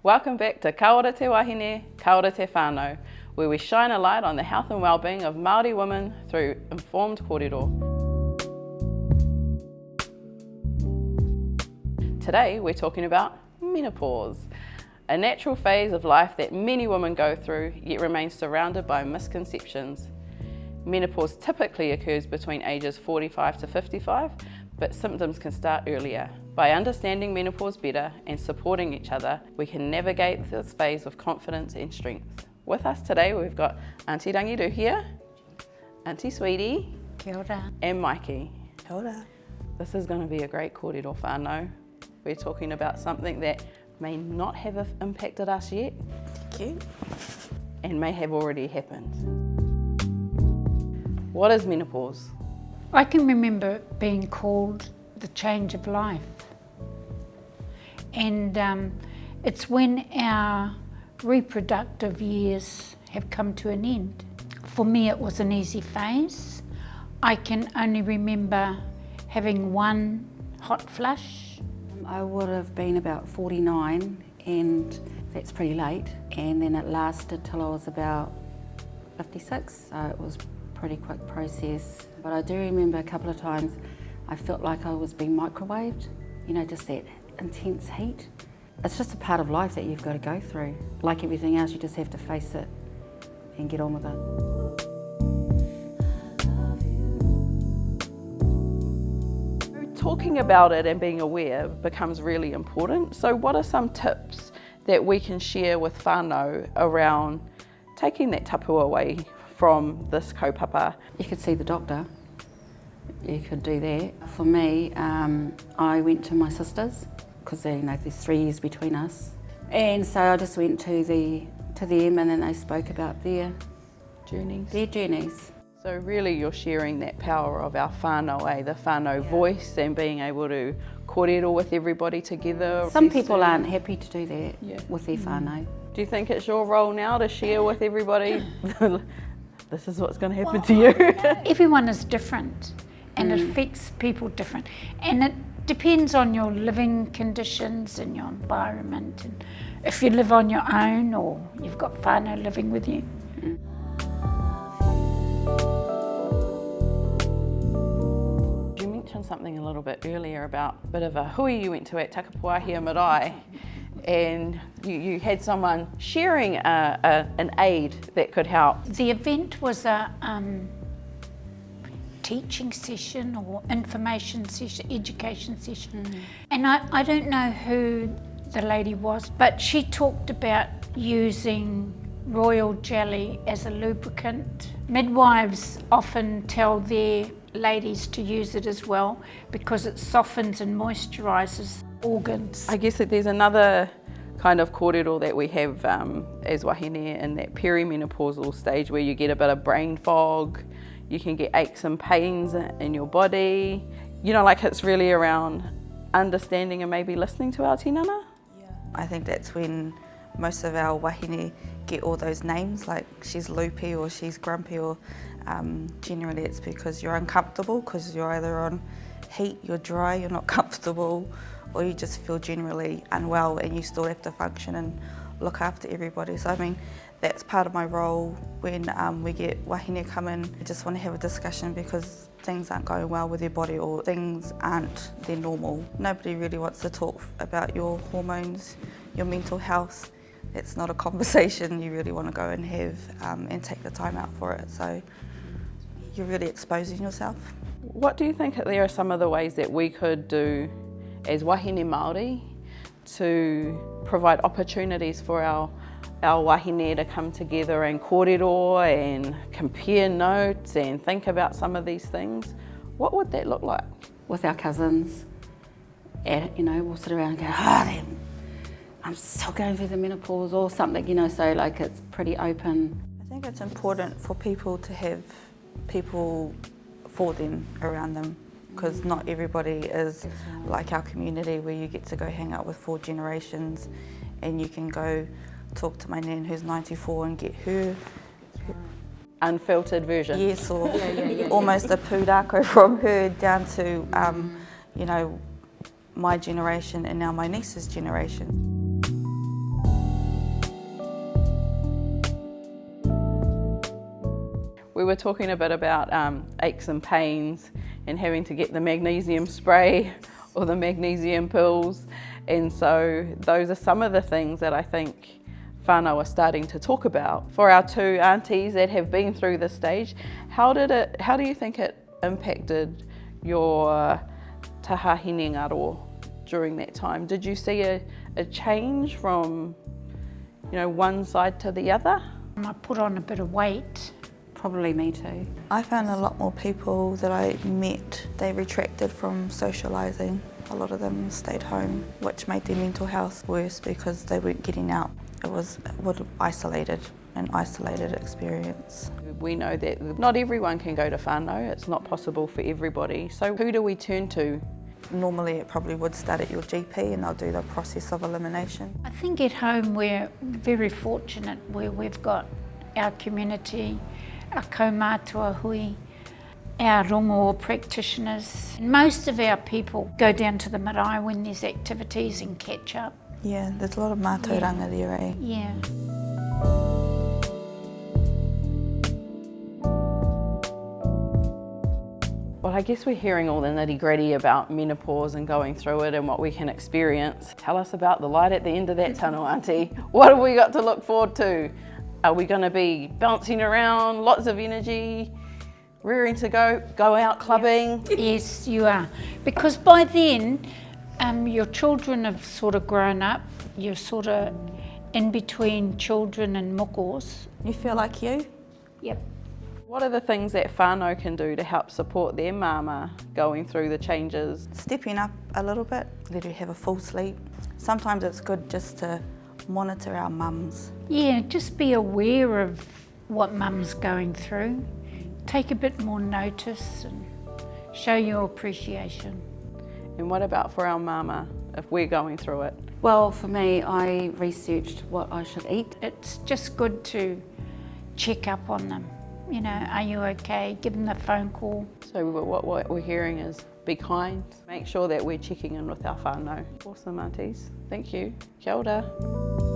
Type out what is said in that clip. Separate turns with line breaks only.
Welcome back to Ka ora te wahine, ka ora te whānau, where we shine a light on the health and well-being of Māori women through informed kōrero. Today we're talking about menopause, a natural phase of life that many women go through yet remains surrounded by misconceptions. Menopause typically occurs between ages 45 to 55, but symptoms can start earlier. By understanding menopause better and supporting each other, we can navigate this phase with confidence and strength. With us today, we've got Auntie Rangiru here, Auntie Sweetie,
Kia ora.
and Mikey.
Kia ora.
This is going to be a great kōrero whānau. We're talking about something that may not have impacted us yet.
Thank you.
And may have already happened. What is menopause?
I can remember being called the change of life. And it's when our reproductive years have come to an end. For me, it was an easy phase. I can only remember having one hot flush.
I would have been about 49, and that's pretty late. And then it lasted till I was about 56, so it was a pretty quick process. But I do remember a couple of times I felt like I was being microwaved, you know, just that intense heat. It's just a part of life that you've got to go through. Like everything else, you just have to face it and get on with it.
Talking about it and being aware becomes really important. So what are some tips that we can share with whānau around taking that tapu away from this kaupapa?
You could see the doctor. You could do that. For me, I went to my sister's because there's 3 years between us, and so I just went to them, and then they spoke about their journeys.
So really you're sharing that power of our whānau, the whānau voice, and being able to kōrero with everybody together.
Some people aren't happy to do that with their whānau.
Do you think it's your role now to share with everybody, this is what's going to happen to you?
Everyone is different and it affects people different. And it depends on your living conditions and your environment, and if you live on your own or you've got whānau living with you.
You mentioned something a little bit earlier about a bit of a hui you went to at Takapuahia Marae, and you had someone sharing an aid that could help.
The event was a teaching session or information session, education session. And I don't know who the lady was, but she talked about using royal jelly as a lubricant. Midwives often tell their ladies to use it as well because it softens and moisturises organs.
I guess that there's another kind of kōrero that we have as wahine in that perimenopausal stage where you get a bit of brain fog, you can get aches and pains in your body. You know, like it's really around understanding and maybe listening to our tinana.
Yeah. I think that's when most of our wahine get all those names, like she's loopy or she's grumpy, or generally it's because you're uncomfortable because you're either on heat, you're dry, you're not comfortable, or you just feel generally unwell and you still have to function and look after everybody. So I mean, that's part of my role when we get wahine come in. I just want to have a discussion because things aren't going well with your body or things aren't their normal. Nobody really wants to talk about your hormones, your mental health. It's not a conversation you really want to go and have and take the time out for it. So you're really exposing yourself.
What do you think that there are some of the ways that we could do as wahine Māori to provide opportunities for our wahine to come together and kōrero and compare notes and think about some of these things? What would that look like?
With our cousins, we'll sit around and go, I'm still going through the menopause or something, so like it's pretty open.
I think it's important for people to have people for them around them, because not everybody is like our community where you get to go hang out with 4 generations and you can go talk to my nan who's 94 and get her
unfiltered version.
Yes, or almost a pūrākau from her down to my generation and now my niece's generation.
were talking a bit about aches and pains and having to get the magnesium spray or the magnesium pills. And so those are some of the things that I think whānau are starting to talk about. For our two aunties that have been through this stage, how do you think it impacted your tahahine ngaro during that time? Did you see a change from, you know, one side to the other?
I put on a bit of weight.
Probably me too.
I found a lot more people that I met, they retracted from socialising. A lot of them stayed home, which made their mental health worse because they weren't getting out. It was an isolated experience.
We know that not everyone can go to whānau, it's not possible for everybody. So who do we turn to?
Normally it probably would start at your GP and they'll do the process of elimination.
I think at home we're very fortunate where we've got our community, our kaumātua hui, our rongo practitioners. Most of our people go down to the marae when there's activities and catch up.
Yeah, there's a lot of mātauranga there, eh?
Yeah.
Well, I guess we're hearing all the nitty-gritty about menopause and going through it and what we can experience. Tell us about the light at the end of that tunnel, Auntie. What have we got to look forward to? Are we going to be bouncing around, lots of energy, rearing to go out clubbing?
Yes, you are. Because by then, your children have sort of grown up. You're sort of in between children and mokos.
You feel like you?
Yep.
What are the things that whānau can do to help support their mama going through the changes?
Stepping up a little bit, let her have a full sleep. Sometimes it's good just to monitor our mums.
Yeah, just be aware of what mum's going through. Take a bit more notice and show your appreciation.
And what about for our mama if we're going through it?
Well, for me, I researched what I should eat.
It's just good to check up on them. You know, are you okay? Give them the phone call.
So what we're hearing is be kind. Make sure that we're checking in with our whānau. Awesome, aunties. Thank you. Kia ora.